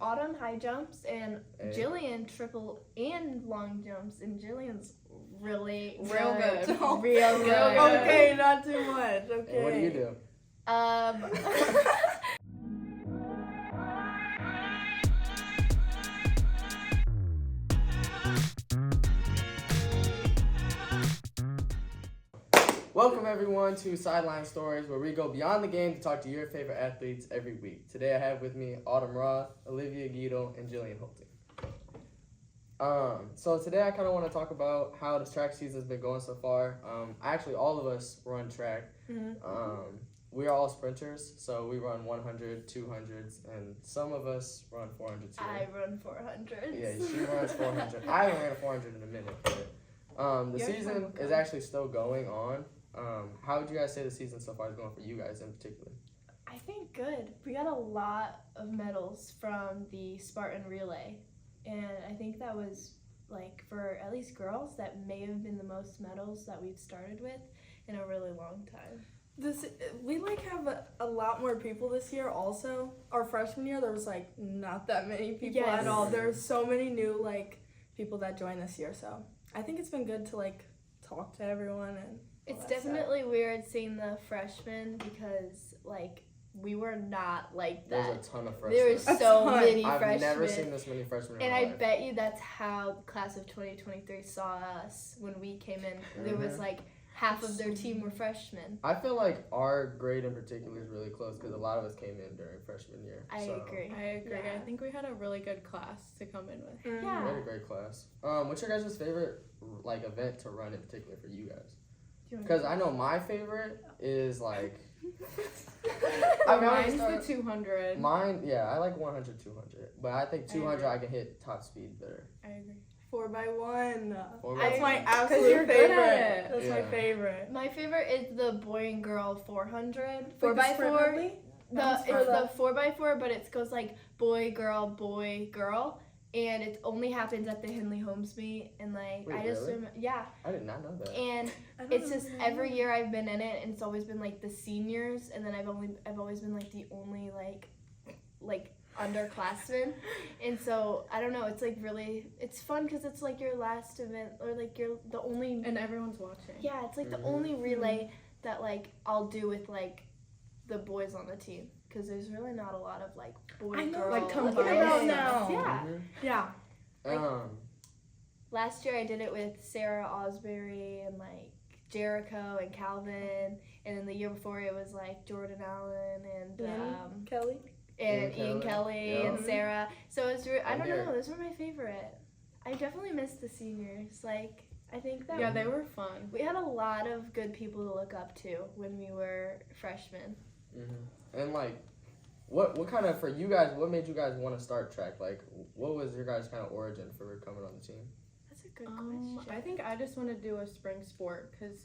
Autumn high jumps, and Hey. Jillian triple and long jumps, and Jillian's really Real good. Real good. Okay, not too much. Okay. And what do you do? Welcome everyone to Sideline Stories, where we go beyond the game to talk to your favorite athletes every week. Today I have with me Autumn Roth, Olivia Gietl, and Jillian Hoelting. So today I kind of want to talk about how the track season's been going so far. Actually, all of us run track. We are all sprinters, so we run 100, 200s, and some of us run 400 too. I run 400s. Yeah, she runs 400. I haven't ran a 400 in a minute, but the season is actually still going on. How would you guys say the season so far is going for you guys in particular? I think good. We got a lot of medals from the Spartan relay, and I think that was, like, for at least girls, that may have been the most medals that we've started with in a really long time. We have a lot more people this year also. Our freshman year, there was not that many people at all. There's so many new people that joined this year, so I think it's been good to talk to everyone and it's definitely weird seeing the freshmen because we were not like that. There's a ton of freshmen. There were so many freshmen. I've never seen this many freshmen in my life. Bet you that's how the class of 2023 saw us when we came in. There was half of their team were freshmen. I feel like our grade in particular is really close because a lot of us came in during freshman year. I agree. Yeah. I think we had a really good class to come in with. Yeah. We had a great class. What's your guys' favorite event to run in particular for you guys? Because I know my favorite is Mine's the 200. Mine, yeah, I like 100, 200. But I think 200 I can hit top speed better. I agree. 4x1. 4x1. That's my you're absolute good at favorite. it. That's my favorite. My favorite is the boy and girl 400. Like 4x4. It's the 4x4, but it goes boy, girl. And it only happens at the Henley Homes meet, and Wait, really? Yeah. I did not know that. And it's just every year I've been in it, and it's always been the seniors, and then I've always been the only underclassmen, and so I don't know. It's really it's fun because it's your last event or you're the only And everyone's watching. Yeah, it's the only relay that I'll do with the boys on the team. Because there's really not a lot of boy girl combined now. Yeah. Last year I did it with Sarah Osbury and Jericho and Calvin, and then the year before it was Jordan Allen and Kelly and Ian Kelly and Sarah. So it's I don't here. know. Those were my favorite. I definitely missed the seniors. I think that they were fun. we had a lot of good people to look up to when we were freshmen. And what kind of, for you guys, what made you guys want to start track? What was your guys' kind of origin for coming on the team? That's a good question. I think I just wanted to do a spring sport because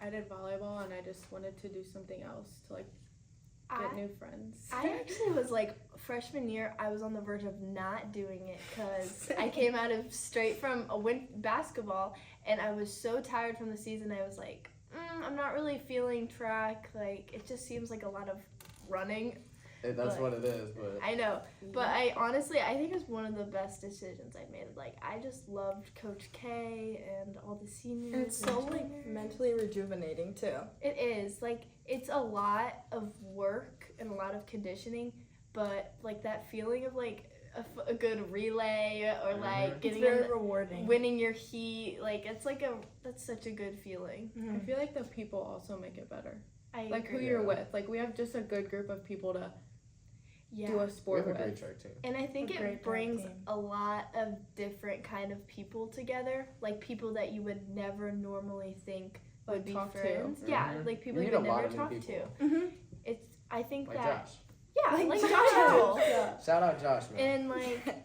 I did volleyball and I just wanted to do something else to get new friends. I actually was freshman year, I was on the verge of not doing it because I came out of straight from basketball, and I was so tired from the season. I was I'm not really feeling track. It just seems like a lot of running. That's what it is, but I know. But I think it was one of the best decisions I made. I just loved Coach K and all the seniors. And it's so mentally rejuvenating too. It is. It's a lot of work and a lot of conditioning, but that feeling of a good relay or getting it's very rewarding. Winning your heat, that's such a good feeling. I feel the people also make it better. I Who agree. you're with. We have just a good group of people to do a we sport have a with. great track team. And I think it brings a lot of different kind of people together, people that you would never normally think would be talk to. friends. Yeah, people you meet would a lot never of new talk to. people. I think that Josh. Yeah, Josh Howell. Shout out Josh, man. And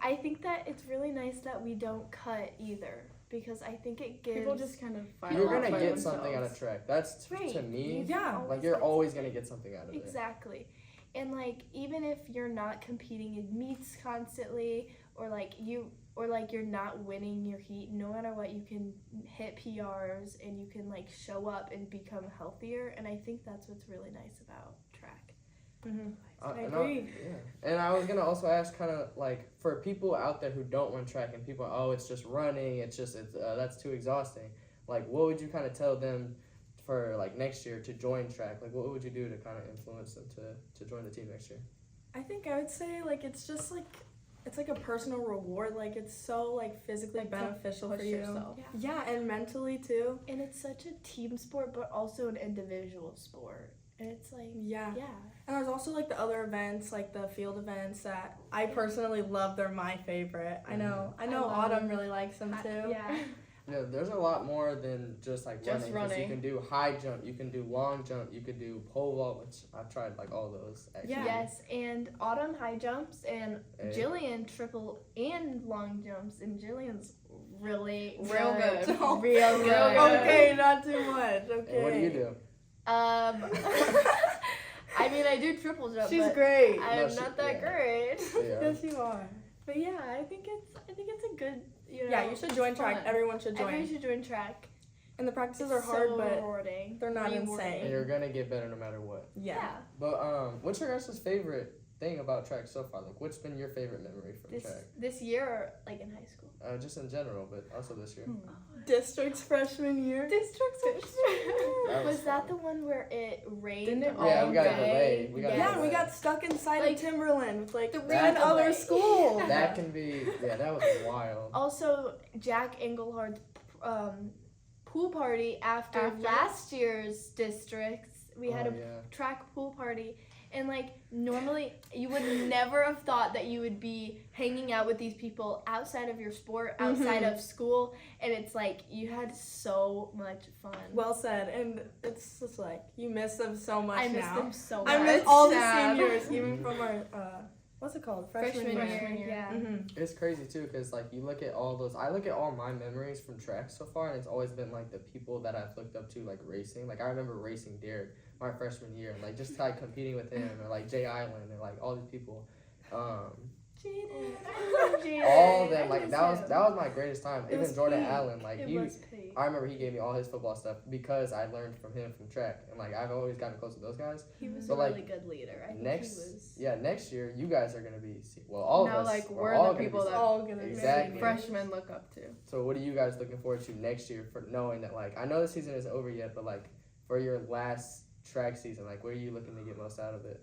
I think that it's really nice that we don't cut either, because I think it gives People just kind of find You're out gonna by get themselves. something out of track. That's right. To me. Yeah. You're always gonna get something out of it. Exactly. And even if you're not competing in meets constantly, or you're not winning your heat, no matter what, you can hit PRs and you can show up and become healthier. And I think that's what's really nice about track. I And agree. And I was gonna also ask, kind of like, for people out there who don't run track and people, it's just running, it's that's too exhausting. Like, what would you kind of tell them for like next year to join track? Like, what would you do to kind of influence them to join the team next year? I think I would say like it's just like it's like a personal reward. Like it's so like physically Like, to beneficial for push you. yourself. Yeah, and mentally too. And it's such a team sport, but also an individual sport. And it's like, Yeah. yeah. And there's also like the other events, like the field events that I personally love. They're my favorite. I know I love Autumn them. really likes them too. Yeah. Yeah, there's a lot more than just like Just running. 'Cause running. You can do high jump, you can do long jump, you could do pole vault, which I've tried like all those. Actually. Yeah. Yes, and Autumn high jumps and Hey. Jillian triple and long jumps, and Jillian's really Real good. real good. Okay, not too much. Okay. And what do you do? I mean, I do triple jump. She's but great. I'm No, not that great. Yeah. Yes, you are. But yeah, I think it's a good. You know, Yeah, you should join track. fun. Everyone should join. Everyone should join track. And the practices It's are hard, so but rewarding. they're not Rewarding. insane. And you're gonna get better no matter what. yeah. But what's your guys' favorite thing about track so far? Like, what's been your favorite memory from track? This year, or like in high school. Just in general, but also this year. District's freshman year. Districts. That was Was that the one where it rained? Didn't it all Yeah, we got day? delayed. We got Yeah, delayed. we got stuck inside Like, of Timberland with like 10 that other delay. schools. That can be. Yeah, that was wild. Also, Jack Engelhardt's pool party after last year's districts. We had a yeah. track pool party, and like normally you would never have thought that you would be hanging out with these people outside of your sport, outside of school, and it's like you had so much fun. Well said. And it's just like you miss them so much I miss now. them so much. I miss all the sad. seniors, even from our what's it called? freshman year. year. Yeah. Mm-hmm. It's crazy too, cause like you look at all those. I look at all my memories from track so far, and it's always been like the people that I've looked up to, like racing. Like I remember racing Derek my freshman year, and like just like competing with him, or like Jay Island, and like all these people. Jaden. I love Jaden. All of them, I like miss that him. was my greatest time. It Even was Jordan peak. Allen, like It you. was peak. I remember he gave me all his football stuff because I learned from him from track, and like I've always gotten close to those guys. He was But, a like, really good leader. I think next- he was. Yeah, next year you guys are gonna be all Now, of us. like, we're all the gonna people be that- All gonna Exactly. be Freshmen look up to. So what are you guys looking forward to next year for knowing that, like, I know the season isn't over yet, but like for your last track season, like what are you looking to get most out of it?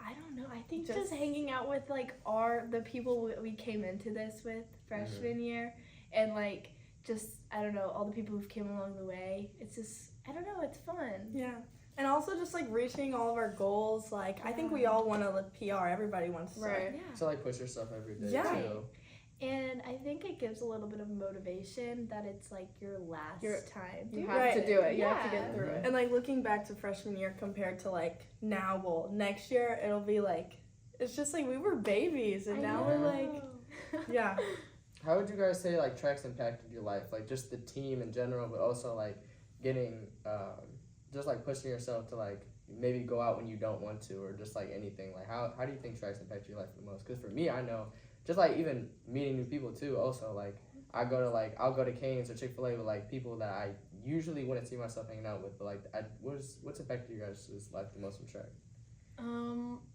I don't know. I think Just- just hanging out with like the people we came into this with freshman year, and like just I don't know, all the people who've came along the way. It's just I don't know. It's fun. Yeah. And also just like reaching all of our goals. Like I think we all want to PR. Everybody wants to. Right. Yeah. So like push yourself every day Yeah. too. And I think it gives a little bit of motivation that it's like your last time. You have Right. to do it. You have to Yeah. get through it. And like looking back to freshman year compared to like now, well, next year it'll be like it's just like we were babies and now we're like yeah. How would you guys say like track's impacted your life? Like just the team in general, but also like getting just like pushing yourself to like maybe go out when you don't want to, or just like anything. Like how do you think track's impacted your life the most? Because for me, I know just like even meeting new people too. Also like I'll go to Cane's or Chick-fil-A with like people that I usually wouldn't see myself hanging out with. But like what's affected you guys' life the most from track?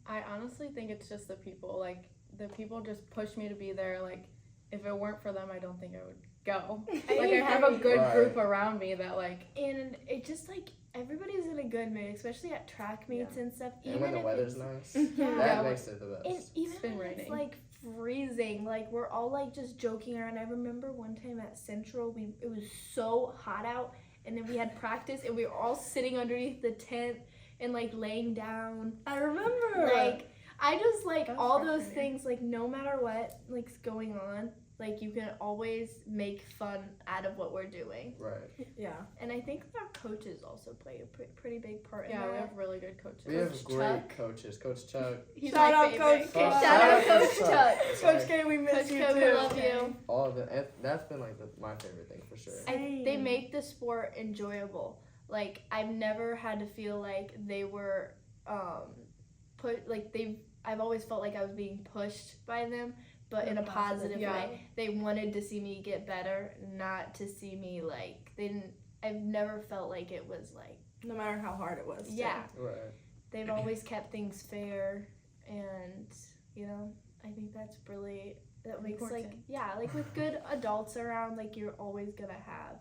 I honestly think it's just the people. Like the people just push me to be there. Like if it weren't for them, I don't think I would go. Like I have a good Right. group around me that like. And it just like everybody's in a good mood, especially at track meets and stuff. And when the if weather's it's- nice, Yeah. that Yeah. makes it the best. And even been when it's raining. like freezing, like we're all like just joking around. I remember one time at Central, it was so hot out, and then we had practice, and we were all sitting underneath the tent and like laying down. I remember. Like I just like That's all those frustrating. things. Like no matter what like's going on, like you can always make fun out of what we're doing. Right. yeah. And I think our coaches also play a pretty big part in Yeah, we that. have really good coaches. We have Coach great Chuck. coaches. Coach Chuck. He's Shout my out favorite. Coach Shout Chuck. out Coach Chuck. Chuck. Coach K, we miss Coach you Cook, too. we love you. All of the that's been like my favorite thing for sure. They make the sport enjoyable. Like I've never had to feel like they were I've always felt like I was being pushed by them, but in a positive yeah. way. They wanted to see me get better, not to see me like I've never felt like it was like No matter how hard it was. too. yeah. Right. they've always kept things fair, and you know, I think that's really that makes Important. like with good adults around, like you're always gonna have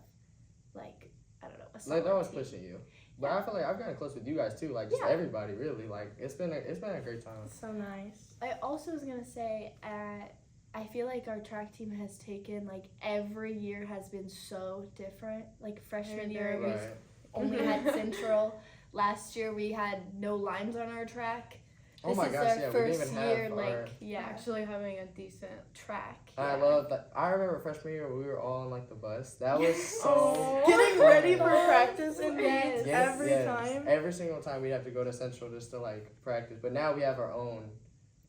like I don't know a solid Like they're always team. pushing you. But I feel like I've gotten close with you guys too. Like just Yeah. everybody really. Like it's been a great time. So nice. I also was gonna say I feel like our track team has taken like every year has been so different. Like freshman year we Right. only had Central. Last year we had no lines on our track. Oh This my is gosh, our yeah, we first didn't even year, have like our. Actually having a decent track. I yeah. love that. I remember freshman year we were all on like the bus. That was so. Oh, getting ready for fun. practice and Yes. meets Yes, every yes. time. Every single time we'd have to go to Central just to like practice. But now we have our own.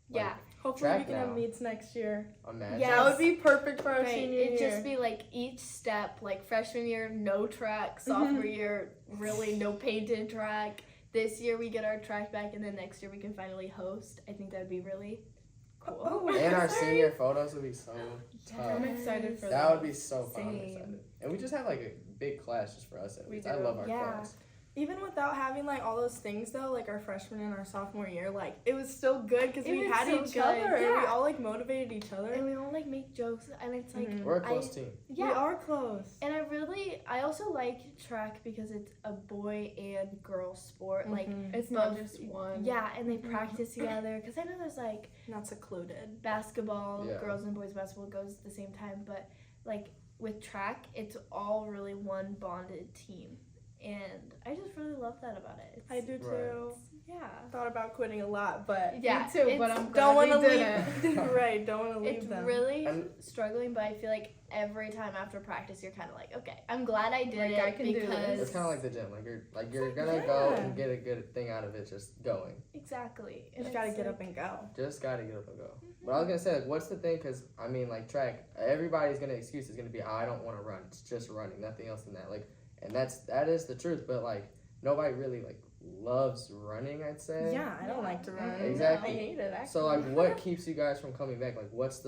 Like, Yeah. Hopefully we track can now. have meets next year. Imagine. Yeah. That would be perfect for our Right. senior It'd year. just be like each step, like freshman year, no track. Sophomore year, really no painted track. This year we get our track back, and then next year we can finally host. I think that'd be really cool. Oh, And our sorry. senior photos would be so tough. I'm excited for That would be so fun. I'm Same. excited. And we just have like a big class just for us at We least. I do. love our Yeah. class. Even without having like all those things though, like our freshman and our sophomore year, like it was still good because It we was had so each good, other and we yeah. all like motivated each other. And we all like make jokes, and it's like Mhm. We're a close team. We yeah. are close. And I also like track because it's a boy and girl sport. Like Mhm. It's not both- just one. yeah, and they practice together. Because I know there's like Not secluded. basketball, Yeah. girls and boys basketball goes at the same time, but like with track, it's all really one bonded team, and I just really love that about it. I do too. Right. Yeah. Thought about quitting a lot, but Yeah, Me too, but it's- I'm don't glad want we to did leave. it. Right, don't want to leave It's them. really And- struggling, but I feel like every time after practice, you're kind of like, okay, I'm glad I did Like, it I can do this. because It's kind of like the gym. Like you're like, gonna go yeah. and get a good thing out of it just going. exactly. You just gotta get up and go. Just gotta get up and go. But I was gonna say, like, what's the thing? Because I mean, like track, everybody's gonna excuse is gonna be, I don't want to run. It's just running, nothing else than that. Like, and that is the truth. But like, nobody really like loves running. I'd say. Yeah, I don't like to run. Exactly. I hate it actually. So like, what keeps you guys from coming back? Like, what's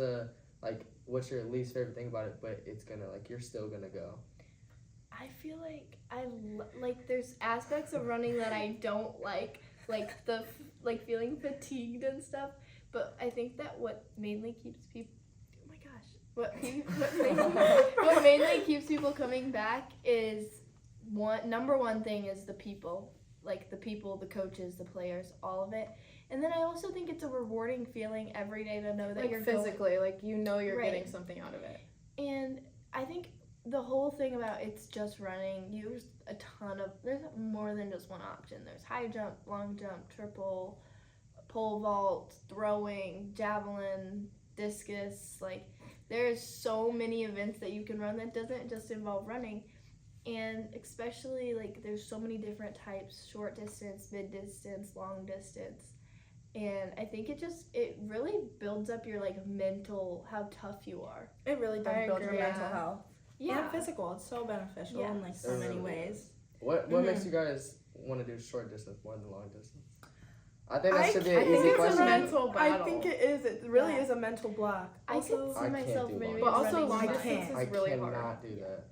your least favorite thing about it? But it's gonna like you're still gonna go. I feel like like there's aspects of running that I don't like the feeling fatigued and stuff. But I think that what mainly keeps people, oh my gosh, what mainly keeps people coming back is number one thing is the people, like the people, the coaches, the players, all of it. And then I also think it's a rewarding feeling every day to know that Like you're going. physically, like you know you're Right. getting something out of it. And I think the whole thing about it's just running, there's more than just one option. There's high jump, long jump, triple, pole vault, throwing, javelin, discus. Like there's so many events that you can run that doesn't just involve running. And especially like there's so many different types, short distance, mid distance, long distance. And I think it really builds up your like mental, how tough you are. It really does I build your agree. mental Yeah. health. And physical. It's so beneficial Yeah. in like so It many really ways. is. What Mhm. makes you guys want to do short distance more than long distance? I think that I should be think an easy it's a question. mental I battle. think it is. It really Yeah. is a mental block. I Also, could see I can't myself do maybe long But also running long I distance can't. is I really cannot hard. do that.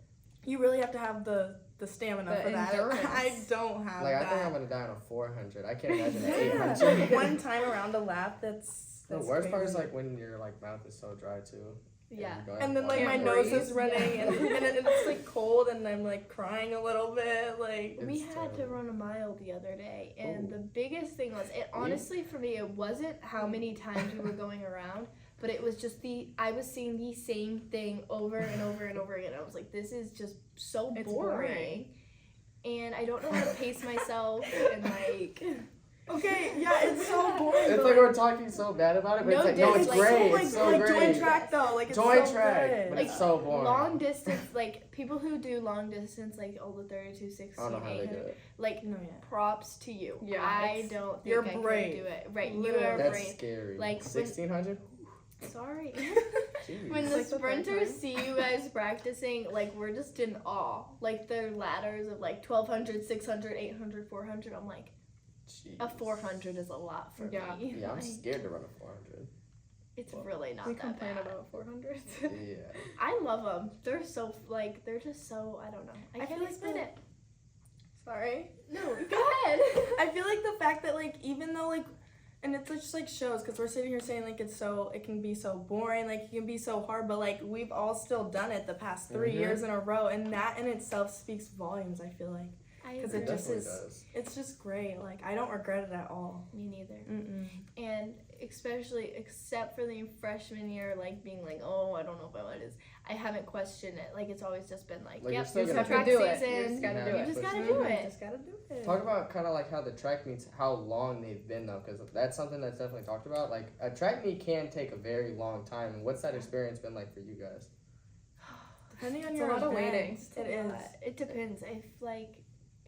you really have to have the stamina The for that. endurance. I don't have Like that. I think I'm gonna die on a 400. I can't imagine an Yeah. 800. One time around a lap, that's The worst part is crazy. like when your like mouth is so dry too. Yeah. And then like Can't my nose breathe. is running and it's like cold and I'm like crying a little bit. Like We It's had to terrible. run a mile the other day, and Ooh. the biggest thing was it. Honestly, for me, it wasn't how many times we were going around, but it was just I was seeing the same thing over and over and over again. I was like, this is just so It's boring. boring. And I don't know how to pace myself, and like, okay, yeah, it's so boring. It's but, like we're talking so bad about it, but No it's like no, it's diss, like, great. so, It's so like great. join track though. Like it's Join so track, good. but Like, it's so boring. long distance, like people who do long distance, like all the 32, 16, I don't know how they do 800, it. like No, yeah. props to you. Yeah, I it's- don't think you're I brave. could do it. Right, you Literally. are That's brave. scary. Like, when- 1600. Sorry. Jeez. When It's the like the third sprinters time. see you guys practicing, like we're just in awe. Like their ladders of like 1200, 600, 800, 400. I'm like, Jeez. a 400 is a lot for Yeah. me. Yeah, I'm Like, scared to run a 400. it's really not We that complain bad. about 400s. Yeah. I love them. They're so they're just so I don't know. I I can't feel like explain the- it. Sorry. No, go ahead. I feel like the fact that like even though like, and it's just like shows because we're sitting here saying like it can be so boring, like it can be so hard, but like we've all still done it the past 3 years in a row, and that in itself speaks volumes. I feel like because it just does. It's just great. Like I don't regret it at all. Me neither. Mm-mm. And especially except for the freshman year, like being like, oh, I don't know if I want this. I haven't questioned it. Like it's always just been like, Like, yep, you're there's still a gonna track do it. season. You just gotta do You it. just gotta Mhm. do it. Just gotta do it. Talk about kind of like how the track meets, how long they've been though, because that's something that's definitely talked about. Like a track meet can take a very long time. And what's that experience been like for you guys? Depending on It's your a lot of event, waiting. It is. It depends.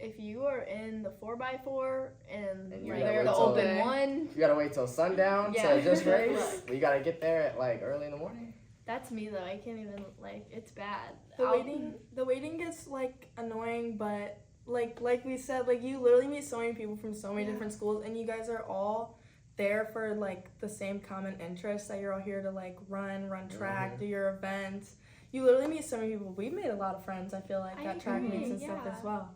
If you are in the 4x4 and And you like gotta wait the till- open one, You gotta wait till sundown Yeah. to just race. Right. You gotta get there at like early in the morning. that's me though. I can't even like. It's bad. The waiting gets like annoying, but like we said, like you literally meet so many people from so many Yeah. different schools, and you guys are all there for like the same common interests, that you're all here to like run track, do your events. You literally meet so many people. We've made a lot of friends, I feel like, I at track agree, meets and stuff yeah. as well.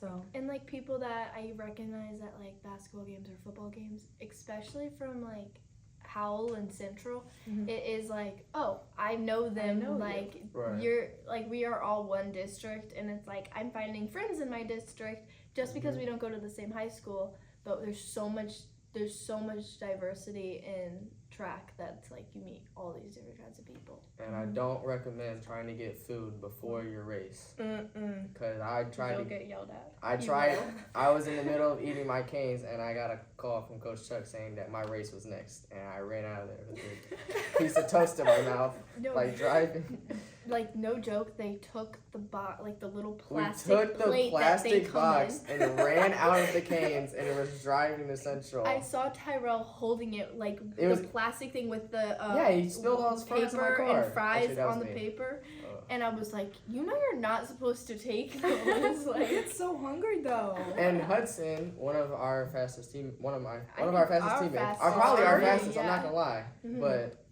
So And like people that I recognize at like basketball games or football games, especially from like Howell and Central, Mhm. it is like, oh, I know them. know you. like Right. you're like we are all one district, and it's like I'm finding friends in my district just because we don't go to the same high school. But there's so much diversity in track that's like you meet all these different kinds of people. And I don't recommend trying to get food before your race. Mm-mm. Because I tried You'll to. get yelled at. I tried. I was in the middle of eating my canes, and I got a call from Coach Chuck saying that my race was next, and I ran out of there with a piece of toast in my mouth, No, like driving. like no joke, they took the like the little We plastic took the plate that they plastic come box in. and ran out of the canes, and it was driving to Central. I saw Tyrell holding it like It the was- plastic thing with the Yeah, he spilled all his fries in my paper car. and fries Actually, that was on the me. paper, Uh, and I was like, you know, you're not supposed to take those. I like, get so hungry though. And Hudson, one of our fastest teammates, fastest, are probably our already, fastest. I'm yeah. not gonna lie, Mhm. but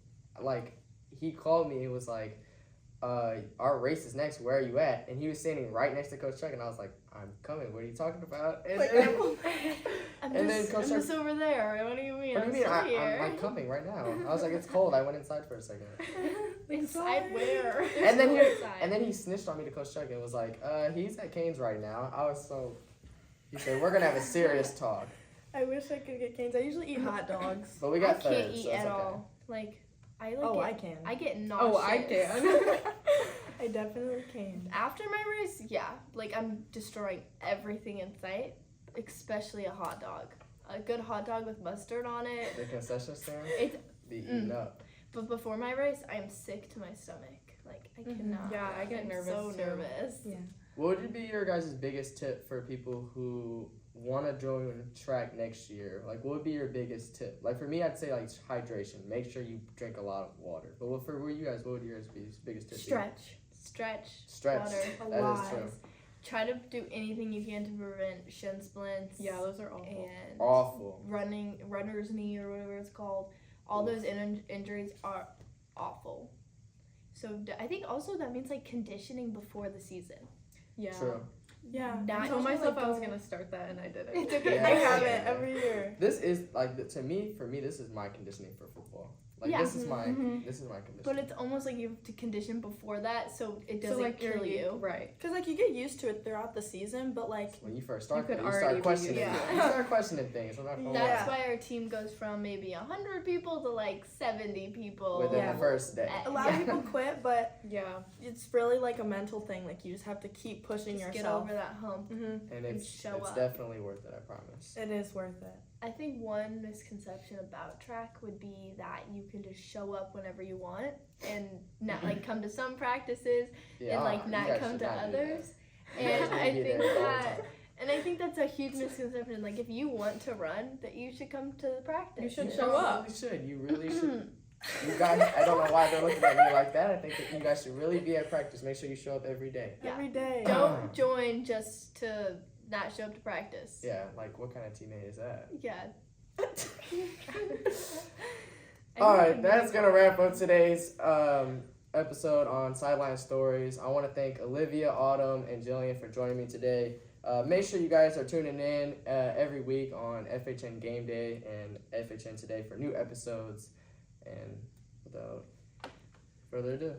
like he called me. It was like, our race is next. Where are you at? And he was standing right next to Coach Chuck, and I was like, I'm coming. What are you talking about? And, Like, I'm and then just, Coach I'm Chuck- just over there. What do you mean? what do you mean? I'm still here. I'm coming right now. I was like, it's cold. I went inside for a second. Inside where? And then There's no he inside. and then he snitched on me to Coach Chuck and was like, he's at Canes right now. I was so. He said, we're gonna have a serious talk. I wish I could get canes. I usually eat hot dogs. But we I got can't third, eat so it's at okay. all. Like I Oh, get, I can. I get nauseous. Oh, I can. I definitely can. After my race, yeah, like I'm destroying everything in sight, especially a hot dog. A good hot dog with mustard on it. The concession stand It's be eaten up. but before my race, I am sick to my stomach. Like I Mhm. cannot. Yeah, I get I'm nervous, So too. nervous. Yeah. What would be your guys' biggest tip for people who want to join track next year? Like, what would be your biggest tip? Like, for me, I'd say, like, hydration. Make sure you drink a lot of water. But for you guys, what would your guys' biggest tip be? Stretch. Stretch. Water. A That lot. is true. Try to do anything you can to prevent shin splints. Yeah, those are awful. And Awful. runner's knee or whatever it's called. All those injuries are awful. So I think also that means like conditioning before the season. Yeah. True. Yeah. Not I told just, myself like, I was go- gonna start that and I didn't. It's okay. Yeah. I have it every year. This is, like, for me, this is my conditioning for football. Like, Yeah. this is my Mhm. conditioning. But it's almost like you have to condition before that, so it doesn't so like kill you. Right. Because, like, you get used to it throughout the season, but, like, When you first start, could you already start be questioning. used to it. You start questioning things. I'm not gonna That's lie. why our team goes from maybe 100 people to like 70 people. Within Yeah. the first day. a lot of people quit, but Yeah. it's really, like, a mental thing. Like, you just have to keep pushing Just get yourself. over that hump. Mm-hmm. And it's show up. definitely worth it, I promise. It is worth it. I think one misconception about track would be that you can just show up whenever you want and not like come to some practices Yeah, and like you not guys come should to not do that. others. You guys And need I to be think there all the that time. and I think that's a huge misconception. Like if you want to run, that you should come to the practice. You should You show up. really should. You really should. You guys, I don't know why they're looking at me like that. I think that you guys should really be at practice. Make sure you show up every day. Yeah. Every day. Don't join just to not show up to practice. Yeah, like what kind of teammate is that? Yeah. All right, that's gonna wrap up today's episode on Sideline Stories. I want to thank Olivia, Autumn, and Jillian for joining me today. Make sure you guys are tuning in every week on FHN Game Day and FHN Today for new episodes. And without further ado.